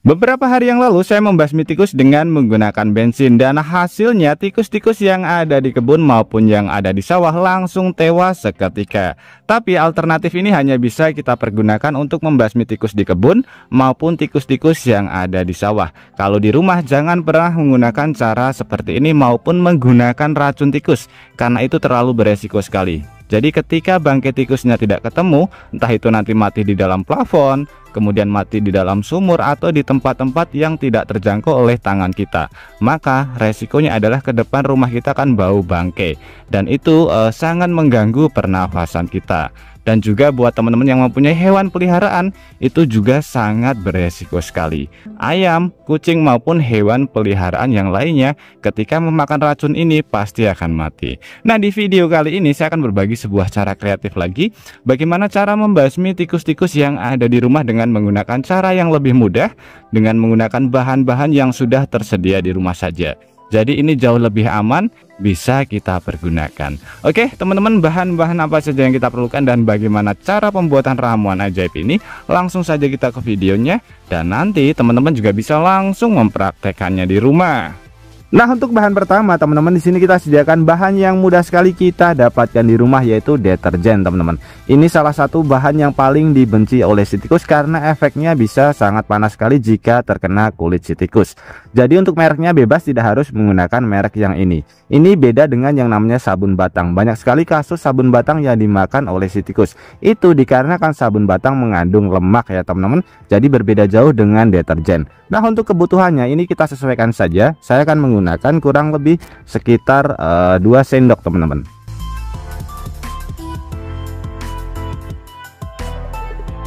Beberapa hari yang lalu saya membasmi tikus dengan menggunakan bensin dan hasilnya tikus-tikus yang ada di kebun maupun yang ada di sawah langsung tewas seketika. Tapi alternatif ini hanya bisa kita pergunakan untuk membasmi tikus di kebun maupun tikus-tikus yang ada di sawah. Kalau di rumah jangan pernah menggunakan cara seperti ini maupun menggunakan racun tikus karena itu terlalu beresiko sekali. Jadi ketika bangkai tikusnya tidak ketemu, entah itu nanti mati di dalam plafon, kemudian mati di dalam sumur atau di tempat-tempat yang tidak terjangkau oleh tangan kita, maka resikonya adalah ke depan rumah kita akan bau bangkai dan itu sangat mengganggu pernafasan kita. Dan juga buat teman-teman yang mempunyai hewan peliharaan itu juga sangat beresiko sekali. Ayam, kucing maupun hewan peliharaan yang lainnya ketika memakan racun ini pasti akan mati. Nah, di video kali ini saya akan berbagi sebuah cara kreatif lagi bagaimana cara membasmi tikus-tikus yang ada di rumah dengan menggunakan cara yang lebih mudah dengan menggunakan bahan-bahan yang sudah tersedia di rumah saja. Jadi ini jauh lebih aman, bisa kita pergunakan. Oke teman-teman, bahan-bahan apa saja yang kita perlukan dan bagaimana cara pembuatan ramuan ajaib ini, langsung saja kita ke videonya. Dan nanti teman-teman juga bisa langsung mempraktekannya di rumah. Nah, untuk bahan pertama teman-teman, di sini kita sediakan bahan yang mudah sekali kita dapatkan di rumah, yaitu deterjen teman-teman. Ini salah satu bahan yang paling dibenci oleh si tikus karena efeknya bisa sangat panas sekali jika terkena kulit si tikus. Jadi untuk mereknya bebas, tidak harus menggunakan merek yang ini. Ini beda dengan yang namanya sabun batang. Banyak sekali kasus sabun batang yang dimakan oleh si tikus. Itu dikarenakan sabun batang mengandung lemak ya teman-teman. Jadi berbeda jauh dengan deterjen. Nah, untuk kebutuhannya ini kita sesuaikan saja. Saya akan menggunakan kurang lebih sekitar 2 sendok teman-teman.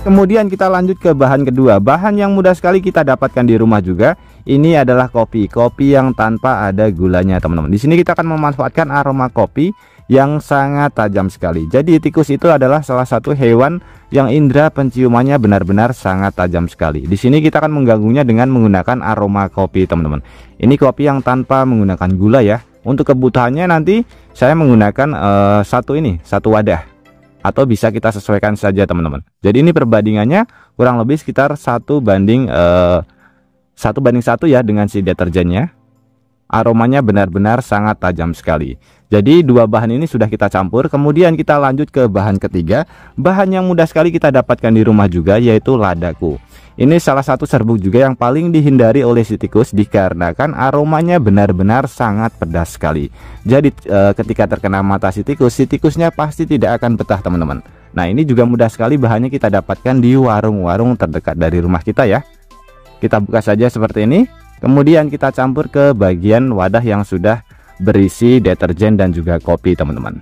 Kemudian kita lanjut ke bahan kedua. Bahan yang mudah sekali kita dapatkan di rumah juga. Ini adalah kopi yang tanpa ada gulanya teman-teman. Di sini kita akan memanfaatkan aroma kopi yang sangat tajam sekali. Jadi tikus itu adalah salah satu hewan yang indera penciumannya benar-benar sangat tajam sekali. Di sini kita akan mengganggunya dengan menggunakan aroma kopi teman-teman. Ini kopi yang tanpa menggunakan gula ya. Untuk kebutuhannya nanti saya menggunakan satu wadah. Atau bisa kita sesuaikan saja teman-teman. Jadi ini perbandingannya kurang lebih sekitar 1 banding 1 ya dengan si deterjennya. Aromanya benar-benar sangat tajam sekali. Jadi dua bahan ini sudah kita campur. Kemudian kita lanjut ke bahan ketiga. Bahan yang mudah sekali kita dapatkan di rumah juga, yaitu ladaku. Ini salah satu serbuk juga yang paling dihindari oleh si tikus dikarenakan aromanya benar-benar sangat pedas sekali. Jadi ketika terkena mata si tikusnya pasti tidak akan betah teman-teman. Nah, ini juga mudah sekali bahannya kita dapatkan di warung-warung terdekat dari rumah kita ya. Kita buka saja seperti ini. Kemudian kita campur ke bagian wadah yang sudah berisi deterjen dan juga kopi teman-teman.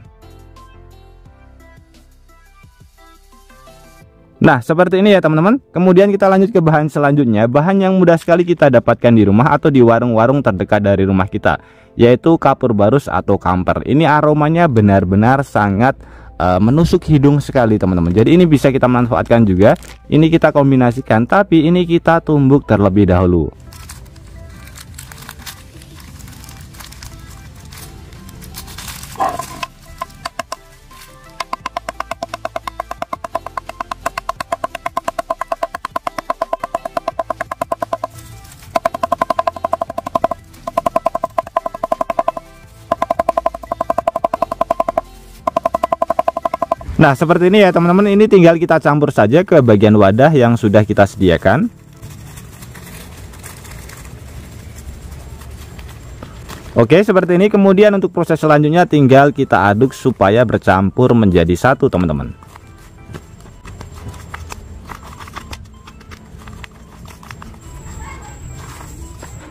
Nah, seperti ini ya teman-teman. Kemudian kita lanjut ke bahan selanjutnya. Bahan yang mudah sekali kita dapatkan di rumah atau di warung-warung terdekat dari rumah kita, yaitu kapur barus atau kamper. Ini aromanya benar-benar sangat menusuk hidung sekali teman-teman. Jadi ini bisa kita manfaatkan juga. Ini kita kombinasikan, tapi ini kita tumbuk terlebih dahulu. Nah, seperti ini ya teman-teman. Ini tinggal kita campur saja ke bagian wadah yang sudah kita sediakan. Oke, seperti ini. Kemudian untuk proses selanjutnya tinggal kita aduk supaya bercampur menjadi satu teman-teman.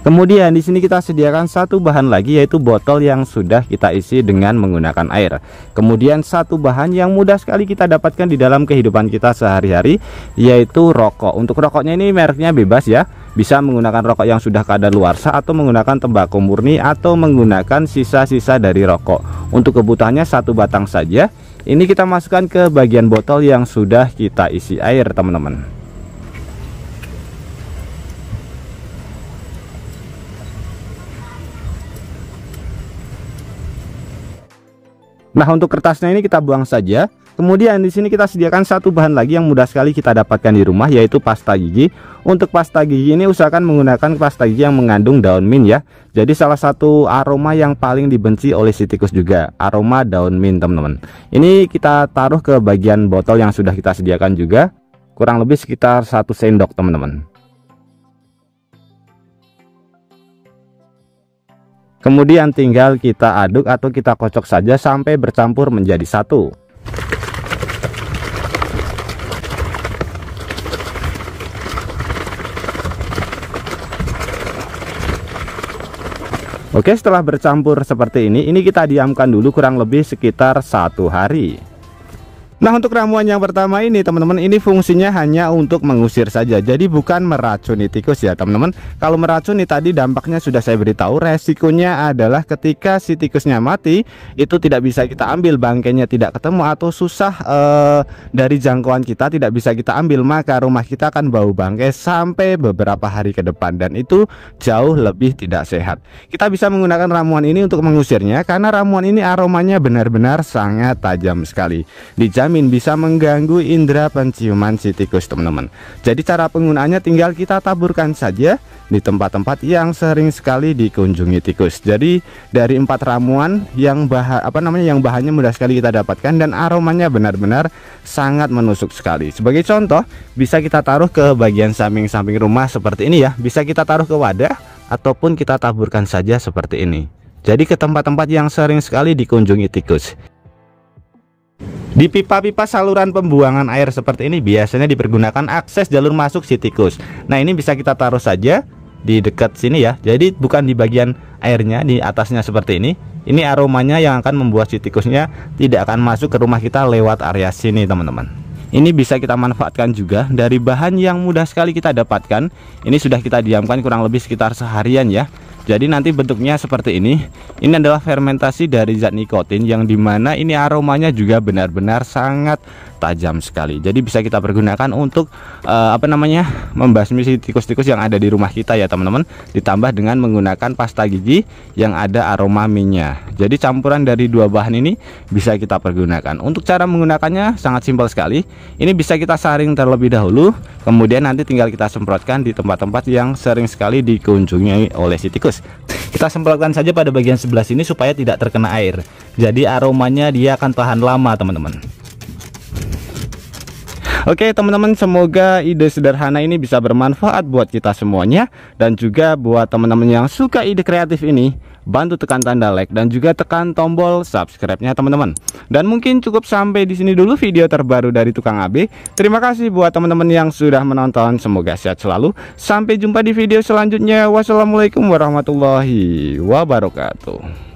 Kemudian di sini kita sediakan satu bahan lagi, yaitu botol yang sudah kita isi dengan menggunakan air. Kemudian satu bahan yang mudah sekali kita dapatkan di dalam kehidupan kita sehari-hari, yaitu rokok. Untuk rokoknya ini mereknya bebas ya. Bisa menggunakan rokok yang sudah kadaluarsa atau menggunakan tembakau murni atau menggunakan sisa-sisa dari rokok. Untuk kebutuhannya 1 batang saja. Ini kita masukkan ke bagian botol yang sudah kita isi air teman-teman. Nah, untuk kertasnya ini kita buang saja. Kemudian di sini kita sediakan satu bahan lagi yang mudah sekali kita dapatkan di rumah, yaitu pasta gigi. Untuk pasta gigi ini usahakan menggunakan pasta gigi yang mengandung daun mint ya. Jadi salah satu aroma yang paling dibenci oleh si tikus juga, aroma daun mint teman-teman. Ini kita taruh ke bagian botol yang sudah kita sediakan juga, kurang lebih sekitar 1 sendok teman-teman. Kemudian tinggal kita aduk atau kita kocok saja sampai bercampur menjadi satu. Oke, setelah bercampur seperti ini kita diamkan dulu kurang lebih sekitar 1 hari. Nah, untuk ramuan yang pertama ini teman-teman, ini fungsinya hanya untuk mengusir saja, jadi bukan meracuni tikus ya teman-teman. Kalau meracuni tadi dampaknya sudah saya beritahu, resikonya adalah ketika si tikusnya mati itu tidak bisa kita ambil, bangkainya tidak ketemu atau susah dari jangkauan kita, tidak bisa kita ambil, maka rumah kita akan bau bangkai sampai beberapa hari ke depan dan itu jauh lebih tidak sehat. Kita bisa menggunakan ramuan ini untuk mengusirnya karena ramuan ini aromanya benar-benar sangat tajam sekali, dijamin bisa mengganggu indera penciuman si tikus teman-teman. Jadi cara penggunaannya tinggal kita taburkan saja di tempat-tempat yang sering sekali dikunjungi tikus. Jadi dari 4 ramuan yang bahannya mudah sekali kita dapatkan dan aromanya benar-benar sangat menusuk sekali. Sebagai contoh, bisa kita taruh ke bagian samping-samping rumah seperti ini ya. Bisa kita taruh ke wadah ataupun kita taburkan saja seperti ini. Jadi ke tempat-tempat yang sering sekali dikunjungi tikus. Di pipa-pipa saluran pembuangan air seperti ini biasanya dipergunakan akses jalur masuk si tikus. Nah, ini bisa kita taruh saja di dekat sini ya. Jadi bukan di bagian airnya, di atasnya seperti ini. Ini aromanya yang akan membuat si tikusnya tidak akan masuk ke rumah kita lewat area sini teman-teman. Ini bisa kita manfaatkan juga dari bahan yang mudah sekali kita dapatkan. Ini sudah kita diamkan kurang lebih sekitar seharian ya. Jadi nanti bentuknya seperti ini. Ini adalah fermentasi dari zat nikotin yang dimana ini aromanya juga benar-benar sangat tajam sekali. Jadi bisa kita pergunakan untuk membasmi si tikus-tikus yang ada di rumah kita ya teman-teman. Ditambah dengan menggunakan pasta gigi yang ada aroma minyak. Jadi campuran dari 2 bahan ini bisa kita pergunakan. Untuk cara menggunakannya sangat simpel sekali. Ini bisa kita saring terlebih dahulu, kemudian nanti tinggal kita semprotkan di tempat-tempat yang sering sekali dikunjungi oleh si tikus. Kita semprotkan saja pada bagian sebelah sini supaya tidak terkena air. Jadi aromanya dia akan tahan lama teman-teman. Oke teman-teman, semoga ide sederhana ini bisa bermanfaat buat kita semuanya. Dan juga buat teman-teman yang suka ide kreatif ini, bantu tekan tanda like dan juga tekan tombol subscribe-nya teman-teman. Dan mungkin cukup sampai di sini dulu video terbaru dari Tukang AB. Terima kasih buat teman-teman yang sudah menonton. Semoga sehat selalu. Sampai jumpa di video selanjutnya. Wassalamualaikum warahmatullahi wabarakatuh.